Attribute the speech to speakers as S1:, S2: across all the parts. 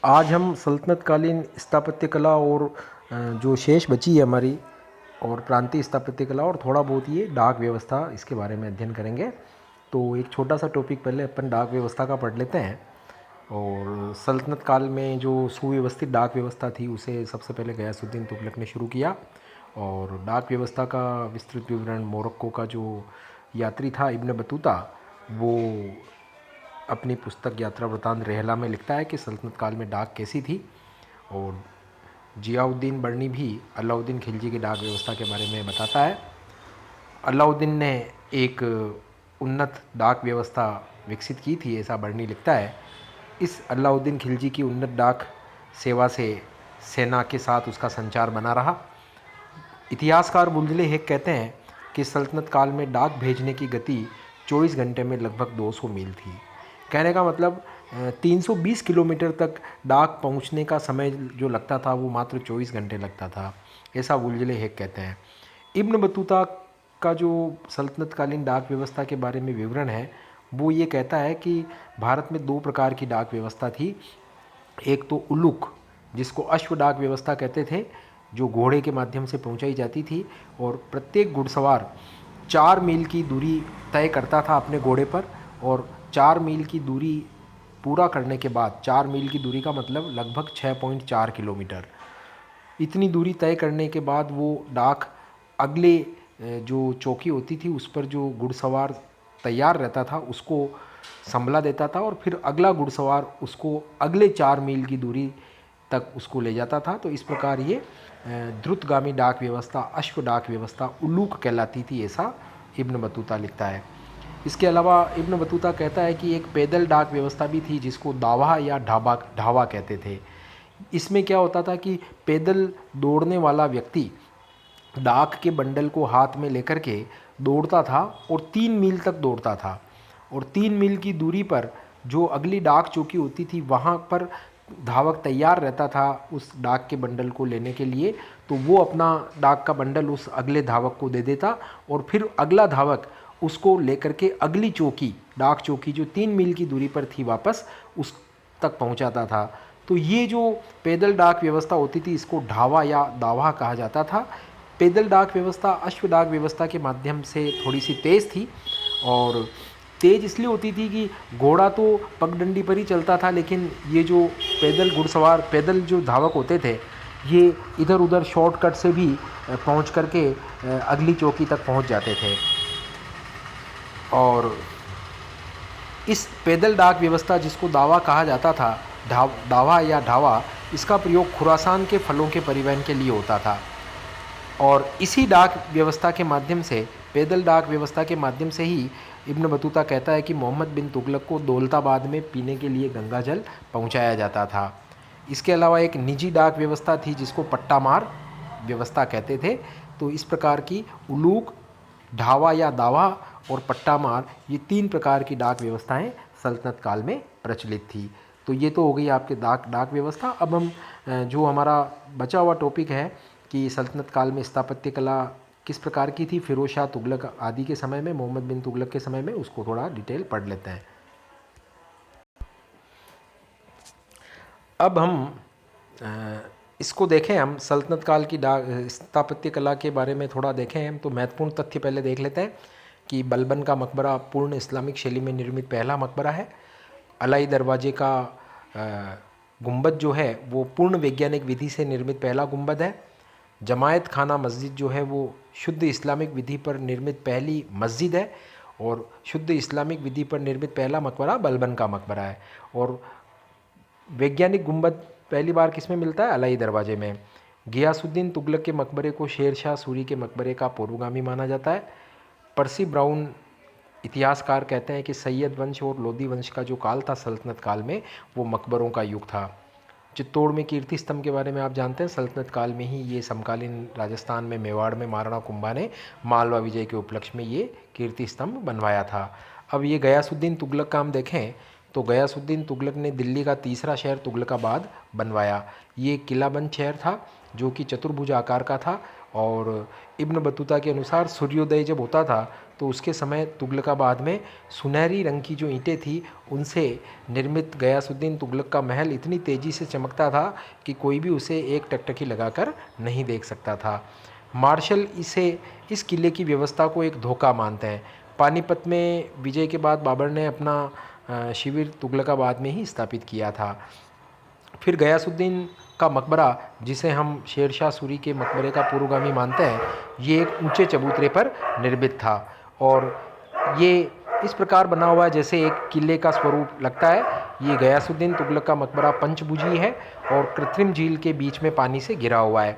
S1: आज हम सल्तनत कालीन स्थापत्य कला और जो शेष बची है हमारी और प्रांतीय स्थापत्य कला और थोड़ा बहुत ये डाक व्यवस्था इसके बारे में अध्ययन करेंगे। तो एक छोटा सा टॉपिक पहले अपन डाक व्यवस्था का पढ़ लेते हैं। और सल्तनत काल में जो सुव्यवस्थित डाक व्यवस्था थी उसे सबसे पहले गयासुद्दीन तुगलक ने शुरू किया। और डाक व्यवस्था का विस्तृत विवरण मोरक्को का जो यात्री था इब्न बतूता वो अपनी पुस्तक यात्रा वृतांत रेहला में लिखता है कि सल्तनत काल में डाक कैसी थी। और जियाउद्दीन बर्नी भी अलाउद्दीन खिलजी की डाक व्यवस्था के बारे में बताता है। अलाउद्दीन ने एक उन्नत डाक व्यवस्था विकसित की थी, ऐसा बर्नी लिखता है। इस अलाउद्दीन खिलजी की उन्नत डाक सेवा से सेना के साथ उसका संचार बना रहा। इतिहासकार बुल्दले हेक कहते हैं कि सल्तनत काल में डाक भेजने की गति 24 घंटे में लगभग 200 मील थी। कहने का मतलब 320 किलोमीटर तक डाक पहुंचने का समय जो लगता था वो मात्र 24 घंटे लगता था, ऐसा बुल्दले हेक कहते हैं। इब्न बतूता का जो सल्तनत कालीन डाक व्यवस्था के बारे में विवरण है वो ये कहता है कि भारत में 2 प्रकार की डाक व्यवस्था थी। एक तो उलूक, जिसको अश्व डाक व्यवस्था कहते थे, जो घोड़े के माध्यम से पहुंचाई जाती थी। और प्रत्येक घुड़सवार 4 मील की दूरी तय करता था अपने घोड़े पर। और 4 मील की दूरी पूरा करने के बाद, 4 मील की दूरी का मतलब लगभग 6.4 किलोमीटर, इतनी दूरी तय करने के बाद वो डाक अगले जो चौकी होती थी उस पर जो घुड़सवार तैयार रहता था उसको संभला देता था। और फिर अगला घुड़सवार उसको अगले 4 मील की दूरी तक उसको ले जाता था। तो इस प्रकार ये द्रुतगामी डाक व्यवस्था, अश्व डाक व्यवस्था उलूक कहलाती थी, ऐसा इब्न बतूता लिखता है। इसके अलावा इब्न बतूता कहता है कि एक पैदल डाक व्यवस्था भी थी जिसको दावा या ढावा कहते थे। इसमें क्या होता था कि पैदल दौड़ने वाला व्यक्ति डाक के बंडल को हाथ में लेकर के दौड़ता था और 3 मील तक दौड़ता था। और 3 मील की दूरी पर जो अगली डाक चौकी होती थी वहाँ पर धावक तैयार रहता था उस डाक के बंडल को लेने के लिए। तो वो अपना डाक का बंडल उस अगले धावक को दे देता और फिर अगला धावक उसको लेकर के अगली चौकी, डाक चौकी जो 3 मील की दूरी पर थी, वापस उस तक पहुंचाता था। तो ये जो पैदल डाक व्यवस्था होती थी इसको ढावा या दावा कहा जाता था। पैदल डाक व्यवस्था अश्व डाक व्यवस्था के माध्यम से थोड़ी सी तेज़ थी। और तेज़ इसलिए होती थी कि घोड़ा तो पगडंडी पर ही चलता था, लेकिन ये जो पैदल घुड़सवार, पैदल जो धावक होते थे, ये इधर उधर शॉर्टकट से भी पहुंच करके अगली चौकी तक पहुंच जाते थे। और इस पैदल डाक व्यवस्था जिसको दावा कहा जाता था, दावा या ढावा, इसका प्रयोग खुरासान के फलों के परिवहन के लिए होता था। और इसी डाक व्यवस्था के माध्यम से, पैदल डाक व्यवस्था के माध्यम से ही इब्न बतूता कहता है कि मोहम्मद बिन तुगलक को दौलताबाद में पीने के लिए गंगा जल पहुंचाया जाता था। इसके अलावा एक निजी डाक व्यवस्था थी जिसको पट्टामार व्यवस्था कहते थे। तो इस प्रकार की उलूक, ढावा या दावा और पट्टामार, ये 3 प्रकार की डाक व्यवस्थाएं सल्तनत काल में प्रचलित थी। तो ये तो हो गई आपके डाक व्यवस्था। अब हम जो हमारा बचा हुआ टॉपिक है कि सल्तनत काल में स्थापत्य कला किस प्रकार की थी, फिरोज शाह तुगलक आदि के समय में, मोहम्मद बिन तुगलक के समय में, उसको थोड़ा डिटेल पढ़ लेते हैं। अब हम इसको देखें, हम सल्तनत काल की स्थापत्य कला के बारे में थोड़ा देखें हम, तो महत्वपूर्ण तथ्य पहले देख लेते हैं कि बलबन का मकबरा पूर्ण इस्लामिक शैली में निर्मित पहला मकबरा है। अलाई दरवाजे का गुंबद जो है वो पूर्ण वैज्ञानिक विधि से निर्मित पहला गुंबद है। जमायत खाना मस्जिद जो है वो शुद्ध इस्लामिक विधि पर निर्मित पहली मस्जिद है। और शुद्ध इस्लामिक विधि पर निर्मित पहला मकबरा बलबन का मकबरा है। और वैज्ञानिक गुंबद पहली बार किस में मिलता है? अलाई दरवाजे में। गियासुद्दीन तुगलक के मकबरे को शेर शाह सूरी के मकबरे का पूर्वगामी माना जाता है। पर्सी ब्राउन इतिहासकार कहते हैं कि सैयद वंश और लोदी वंश का जो काल था सल्तनत काल में, वो मकबरों का युग था। चित्तौड़ में कीर्ति स्तंभ के बारे में आप जानते हैं, सल्तनत काल में ही ये समकालीन राजस्थान में मेवाड़ में महाराणा कुंभा ने मालवा विजय के उपलक्ष्य में ये कीर्ति स्तंभ बनवाया था। अब ये गयासुद्दीन तुगलक का हम देखें तो गयासुद्दीन तुगलक ने दिल्ली का तीसरा शहर तुगलकाबाद बनवाया। ये किलाबंद शहर था जो कि चतुर्भुज आकार का था। और इब्न बतूता के अनुसार सूर्योदय जब होता था तो उसके समय तुगलकाबाद में सुनहरी रंग की जो ईंटें थी उनसे निर्मित गयासुद्दीन तुगलक का महल इतनी तेज़ी से चमकता था कि कोई भी उसे एक टकटकी लगाकर नहीं देख सकता था। मार्शल इस किले की व्यवस्था को एक धोखा मानते हैं। पानीपत में विजय के बाद बाबर ने अपना शिविर तुगलकाबाद में ही स्थापित किया था। फिर गयासुद्दीन का मकबरा, जिसे हम शेरशाह सूरी के मकबरे का पूर्वगामी मानते हैं, ये एक ऊंचे चबूतरे पर निर्मित था और ये इस प्रकार बना हुआ है जैसे एक किले का स्वरूप लगता है। ये गयासुद्दीन तुगलक का मकबरा पंचभुजी है और कृत्रिम झील के बीच में पानी से घिरा हुआ है।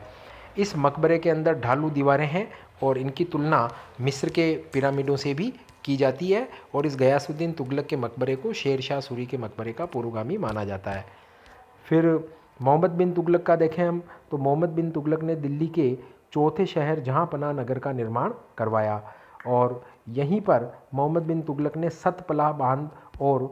S1: इस मकबरे के अंदर ढालू दीवारें हैं और इनकी तुलना मिस्र के पिरामिडों से भी की जाती है और इस गयासुद्दीन तुगलक के मकबरे को शेरशाह सूरी के मकबरे का पूर्वगामी माना जाता है। फिर मोहम्मद बिन तुगलक का देखें हम तो मोहम्मद बिन तुगलक ने दिल्ली के चौथे शहर जहाँपनाह नगर का निर्माण करवाया और यहीं पर मोहम्मद बिन तुगलक ने सतपलाह बांध और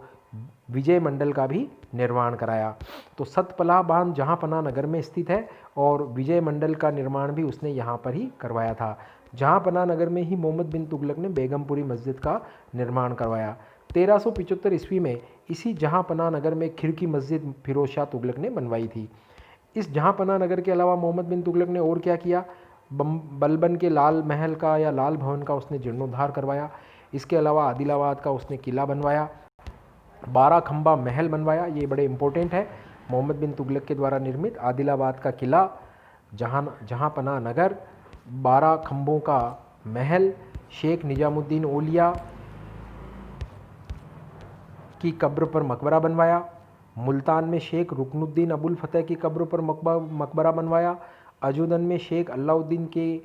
S1: विजय मंडल का भी निर्माण कराया। तो सतपलाह बांध जहाँपनाह नगर में स्थित है और विजय मंडल का निर्माण भी उसने यहाँ पर ही करवाया था। जहाँपनाह नगर में ही मोहम्मद बिन तुगलक ने बेगमपुरी मस्जिद का निर्माण करवाया। 1375 ईस्वी में इसी जहाँपनाह नगर में खिड़की मस्जिद फिरोज शाह तुगलक ने बनवाई थी। इस जहाँपनाह नगर के अलावा मोहम्मद बिन तुगलक ने और क्या किया? बलबन के लाल महल का या लाल भवन का उसने जीर्णोद्धार करवाया। इसके अलावा आदिलाबाद का उसने किला बनवाया, 12 खंबा महल बनवाया। ये बड़े इंपॉर्टेंट है। मोहम्मद बिन तुगलक के द्वारा निर्मित आदिलाबाद का किला, जहाँपनाह नगर, 12 खंबों का महल, शेख निजामुद्दीन औलिया की कब्र पर मकबरा बनवाया, मुल्तान में शेख रुकनुद्दीन अबुल फतेह की कब्र पर मकबरा बनवाया, अजूदन में शेख अलाउद्दीन के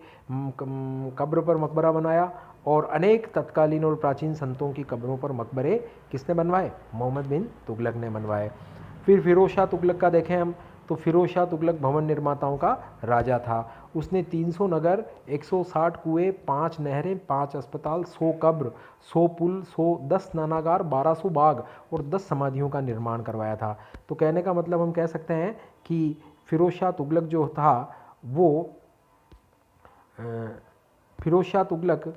S1: कब्र पर मकबरा बनाया और अनेक तत्कालीन और प्राचीन संतों की कब्रों पर मकबरे किसने बनवाए? मोहम्मद बिन तुगलक ने बनवाए। फिर फिरोज शाह तुगलक का देखें हम तो फिरोज शाह तुगलक भवन निर्माताओं का राजा था। उसने 300 नगर, 160 कुएं, 5 नहरें, 5 अस्पताल, 100 कब्र, 100 पुल, 10 स्नानागार, 1200 बाग और 10 समाधियों का निर्माण करवाया था। तो कहने का मतलब हम कह सकते हैं कि फिरोज शाह तुगलक जो था वो फिरोज शाह तुगलक